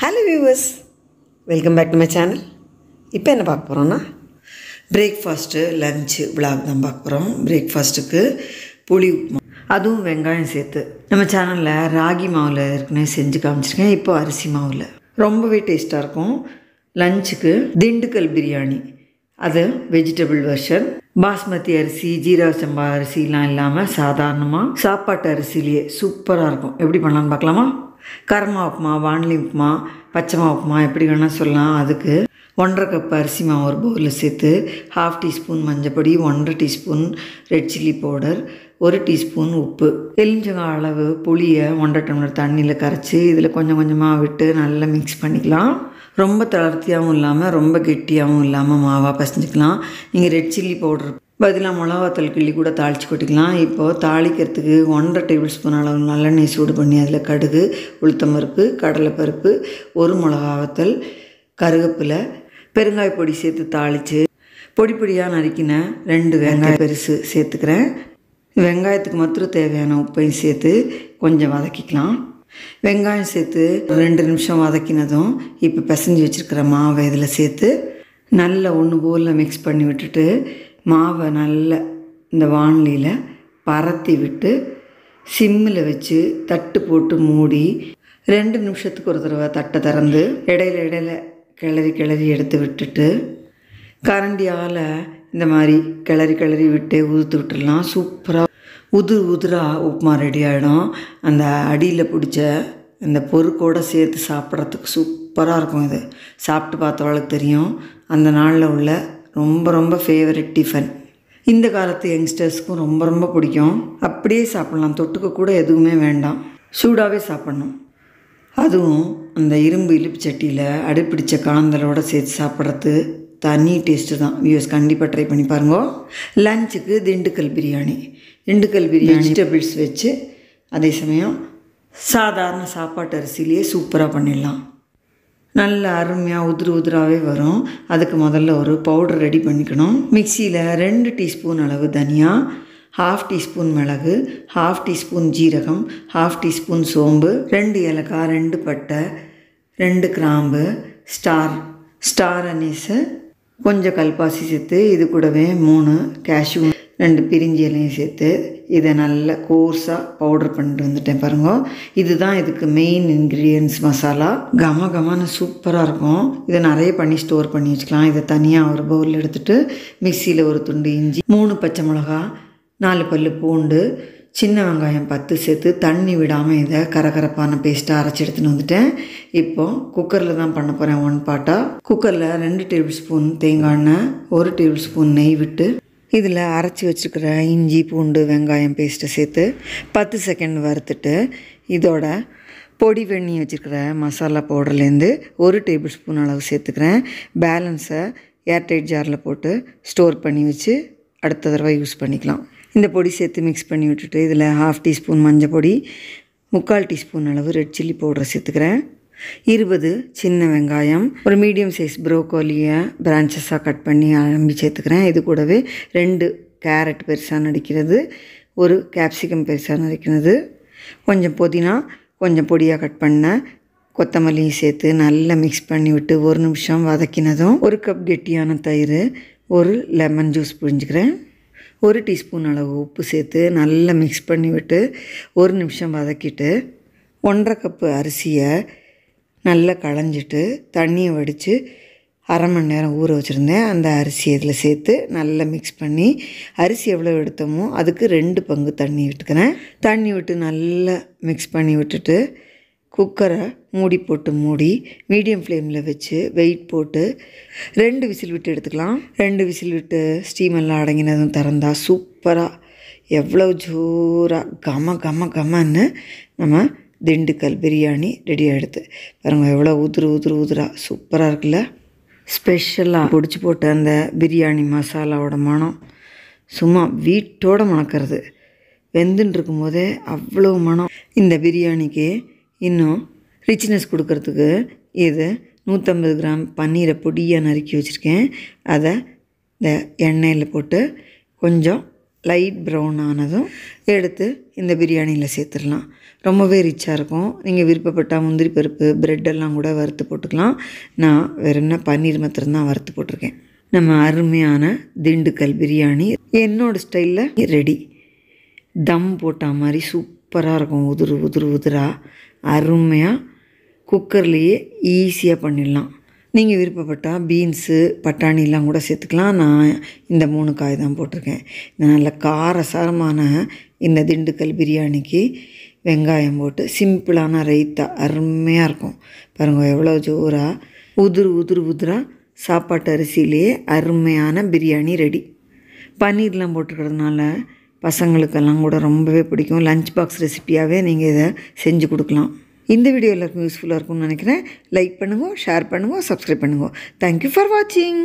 Hello viewers, welcome back to my channel. இப்போ என்ன பார்க்க போகிறோன்னா பிரேக்ஃபாஸ்ட்டு லஞ்சு விளாக் தான் பார்க்க போகிறோம். பிரேக்ஃபாஸ்ட்டுக்கு புளி உப்புமா, அதுவும் வெங்காயம் சேர்த்து. நம்ம சேனலில் ராகி மாவில் ஏற்கனவே செஞ்சு காமிச்சிருக்கேன். இப்போ அரிசி மாவில் ரொம்பவே டேஸ்ட்டாக இருக்கும். லஞ்சுக்கு திண்டுக்கல் பிரியாணி, அது வெஜிடபிள் வெர்ஷன். பாஸ்மதி அரிசி, ஜீரக சம்பா அரிசிலாம் இல்லாமல் சாதாரணமாக சாப்பாட்டு அரிசிலேயே சூப்பராக இருக்கும். எப்படி பண்ணலான்னு பார்க்கலாமா? கரமா உப்புமா, வான்லி உப்புமா, பச்சைமா உப்புமா எப்படி வேணால் சொல்லலாம். அதுக்கு 1.5 கப் அரிசி மாவு ஒரு பவுலில் சேர்த்து 1/2 டீஸ்பூன் மஞ்சப்பொடி, 1.5 teaspoon red chilli powder, 1 teaspoon உப்பு, எலுமிச்சங்காய் அளவு புளியை 1.5 டம்ளர் தண்ணியில் கரைச்சி இதில் கொஞ்சம் கொஞ்சமாக விட்டு நல்லா மிக்ஸ் பண்ணிக்கலாம். ரொம்ப தளர்த்தியாகவும் இல்லாமல் ரொம்ப கெட்டியாகவும் இல்லாமல் மாவாக பசஞ்சிக்கலாம். நீங்கள் ரெட் சில்லி பவுடர் பதிலாக மிளகாத்தல் கிள்ளி கூட தாளித்து கொட்டிக்கலாம். இப்போது தாளிக்கிறதுக்கு 1.5 டேபிள் ஸ்பூன் அளவு நல்லெண்ணெய் சூடு பண்ணி அதில் கடுகு, உளுத்தம்பருப்பு, கடலைப்பருப்பு, 1 மிளகாவத்தல், கருவேப்பிலை, பெருங்காய பொடி சேர்த்து தாளித்து பொடி பொடியாக நறுக்கின 2 வெங்காயம் பெருசு சேர்த்துக்கிறேன். வெங்காயத்துக்கு மாத்திரம் தேவையான உப்பையும் சேர்த்து கொஞ்சம் வதக்கிக்கலாம். வெங்காயம் சேர்த்து 2 நிமிஷம் வதக்கினதும் இப்போ பிசைஞ்சு வச்சுருக்கிற மாவை இதில் சேர்த்து நல்லா ஒன்று போல் மிக்ஸ் பண்ணி விட்டுட்டு மாவை நல்லா இந்த வாணலியில் பரத்தி விட்டு சிம்மில் வச்சு தட்டு போட்டு மூடி 2 நிமிஷத்துக்கு ஒரு தடவை தட்டை திறந்து இடையில கிளறி எடுத்து விட்டுட்டு கரண்டியால் இந்த மாதிரி கிளறி விட்டு உதுத்து விட்டுடலாம். சூப்பராக உதிராக உப்புமா ரெடி ஆகிடும். அந்த அடியில் பிடிச்ச இந்த பொருக்கோடு சேர்த்து சாப்பிட்றதுக்கு சூப்பராக இருக்கும். இது சாப்பிட்டு பார்த்தவளுக்கு தெரியும். அந்த நாளில் உள்ள ரொம்ப ஃபேவரட் டிஃபன். இந்த காலத்து யங்ஸ்டர்ஸ்க்கும் ரொம்ப பிடிக்கும். அப்படியே சாப்பிட்லாம், தொட்டுக்க கூட எதுவுமே வேண்டாம், சூடாகவே சாப்பிட்ணும். அதுவும் அந்த இரும்பு இழுப்பு சட்டியில் அடுப்பிடிச்ச காந்தலோடு சேர்த்து சாப்பிட்றது தனி டேஸ்ட்டு தான். வியூஸ் கண்டிப்பாக ட்ரை பண்ணி பாருங்க. லஞ்சுக்கு திண்டுக்கல் பிரியாணி வெஜிடபிள்ஸ் வச்சு அதே சமயம் சாதாரண சாப்பாட்டு அரிசிலேயே சூப்பராக பண்ணிடலாம். நல்ல அருமையாக உதிராகவே வரும். அதுக்கு முதல்ல ஒரு பவுடர் ரெடி பண்ணிக்கணும். மிக்சியில் 2 டீஸ்பூன் அளவு தனியா, 1/2 டீஸ்பூன் மிளகு, 1/2 டீஸ்பூன் ஜீரகம், 1/2 டீஸ்பூன் சோம்பு, 2 ஏலக்காய், 2 பட்டை, 2 கிராம்பு, ஸ்டார் அனீஸு, கொஞ்சம் கல்பாசி சேர்த்து இது கூடவே 3 கேஷ்யூ, 2 பிரிஞ்சி இலையும் சேர்த்து இதை நல்லா கோர்ஸாக பவுடர் பண்ணிட்டு வந்துட்டேன் பாருங்க. இதுதான் இதுக்கு மெயின் இன்க்ரீடியன்ட்ஸ். மசாலா கமன்னு சூப்பராக இருக்கும். இதை நிறைய பண்ணி ஸ்டோர் பண்ணி வச்சுக்கலாம். இதை தனியாக ஒரு பவுலில் எடுத்துகிட்டு மிக்சியில் ஒரு துண்டு இஞ்சி, 3 பச்சை மிளகா, 4 பல்லு பூண்டு, சின்ன வெங்காயம் 10 சேர்த்து தண்ணி விடாமல் இதை கரகரப்பான பேஸ்ட்டாக அரைச்சி எடுத்துன்னு வந்துட்டேன். இப்போது குக்கரில் தான் பண்ண போகிறேன். 1 பாட்டாக குக்கரில் 2 டேபிள் ஸ்பூன் தேங்காய் எண்ணெய், 1 டேபிள் ஸ்பூன் நெய் விட்டு இதில் அரைச்சி வச்சுருக்கிற இஞ்சி பூண்டு வெங்காயம் பேஸ்ட்டை சேர்த்து 10 செகண்ட் வறுத்துட்டு இதோட பொடி பண்ணி வச்சுருக்கிற மசாலா பவுடர்லேருந்து 1 டேபிள் ஸ்பூன் அளவு சேர்த்துக்கிறேன். பேலன்ஸை ஏர்டைட் ஜாரில் போட்டு ஸ்டோர் பண்ணி வச்சு அடுத்த தடவை யூஸ் பண்ணிக்கலாம். இந்த பொடி சேர்த்து மிக்ஸ் பண்ணி விட்டுட்டு இதில் 1/2 டீஸ்பூன் மஞ்சள் பொடி, 3/4 டீஸ்பூன் அளவு ரெட் சில்லி பவுடரை சேர்த்துக்கிறேன். 20 சின்ன வெங்காயம், ஒரு மீடியம் சைஸ் ப்ரோக்கோலியை பிரான்ச்சஸாக கட் பண்ணி அலம்பி சேர்த்துக்கிறேன். இது கூடவே 2 கேரட் பெருசாக நறுக்கிறது, 1 கேப்சிகம் பெருசாக நறுக்கிறது, கொஞ்சம் புதினா, கொஞ்சம் பொடியாக கட் பண்ண கொத்தமல்லியும் சேர்த்து நல்லா மிக்ஸ் பண்ணி விட்டு 1 நிமிஷம் வதக்கினதும் 1 கப் கெட்டியான தயிர், 1 லெமன் ஜூஸ் புழிஞ்சிக்கிறேன், 1 டீஸ்பூன் அளவு உப்பு சேர்த்து நல்லா மிக்ஸ் பண்ணி விட்டு 1 நிமிஷம் வதக்கிட்டு 1.5 கப்பு அரிசியை நல்லா களைஞ்சிட்டு தண்ணியை வடித்து 1/2 மணி நேரம் ஊற வச்சுருந்தேன். அந்த அரிசி இதில் சேர்த்து நல்லா மிக்ஸ் பண்ணி அரிசி எவ்வளோ எடுத்தோமோ அதுக்கு 2 பங்கு தண்ணி விட்டுக்கிறேன். தண்ணி விட்டு நல்லா மிக்ஸ் பண்ணி விட்டுட்டு குக்கரை மூடி மீடியம் ஃப்ளேமில் வச்சு வெயிட் போட்டு 2 விசில் விட்டு எடுத்துக்கலாம். 2 விசில் விட்டு ஸ்டீமெல்லாம் அடங்கினதும் திறந்தால் சூப்பராக எவ்வளோ ஜோராக கமன்னு நம்ம திண்டுக்கல் பிரியாணி ரெடி ஆகிடுது பாருங்கள். எவ்வளோ உதிரா சூப்பராக இருக்குல்ல. ஸ்பெஷலாக பொடிச்சு போட்ட அந்த பிரியாணி மசாலாவோட மனம் சும்மா வீட்டோட மணக்கிறது. வெந்துன்னு இருக்கும்போதே அவ்வளோ மனம். இந்த பிரியாணிக்கு இன்னும் ரிச்னஸ் கொடுக்கறதுக்கு இது 150 கிராம் பன்னீரை பொடியாக நறுக்கி வச்சுருக்கேன். அதை இந்த எண்ணெயில் போட்டு கொஞ்சம் லைட் ப்ரௌன் ஆனதும் எடுத்து இந்த பிரியாணியில் சேர்த்துடலாம். ரொம்பவே ரிச்சாக இருக்கும். நீங்கள் விருப்பப்பட்டால் முந்திரி பருப்பு ப்ரெட்டெல்லாம் கூட வறுத்து போட்டுக்கலாம். நான் வெறும்னா பன்னீர் மாத்திரம்தான் வறுத்து போட்டிருக்கேன். நம்ம அருமையான திண்டுக்கல் பிரியாணி என்னோடய ஸ்டைலில் ரெடி. தம் போட்ட மாதிரி சூப்பராக இருக்கும். உதிராக அருமையாக குக்கர்லேயே ஈஸியாக பண்ணிடலாம். நீங்கள் விருப்பப்பட்டால் பீன்ஸு பட்டாணிலாம் கூட சேர்த்துக்கலாம். நான் இந்த 3 காய் தான் போட்டிருக்கேன். இந்த நல்ல காரசாரமான இந்த திண்டுக்கல் பிரியாணிக்கு வெங்காயம் போட்டு சிம்பிளான ரைத்தா அருமையாக இருக்கும். பாருங்கள் எவ்வளோ ஜோராக உதிராக சாப்பாட்டு அரிசியிலேயே அருமையான பிரியாணி ரெடி. பன்னீர்லாம் போட்டுருக்கிறதுனால பசங்களுக்கெல்லாம் கூட ரொம்பவே பிடிக்கும். லஞ்ச் பாக்ஸ் ரெசிப்பியாகவே நீங்கள் இதை செஞ்சு கொடுக்கலாம். இந்த வீடியோ எல்லாருக்கும் யூஸ்ஃபுல்லாக இருக்கும்னு நினைக்கிறேன். லைக் பண்ணுங்க, ஷேர் பண்ணுங்க, சப்ஸ்கிரைப் பண்ணுங்க. தேங்க்யூ ஃபார் வாட்சிங்.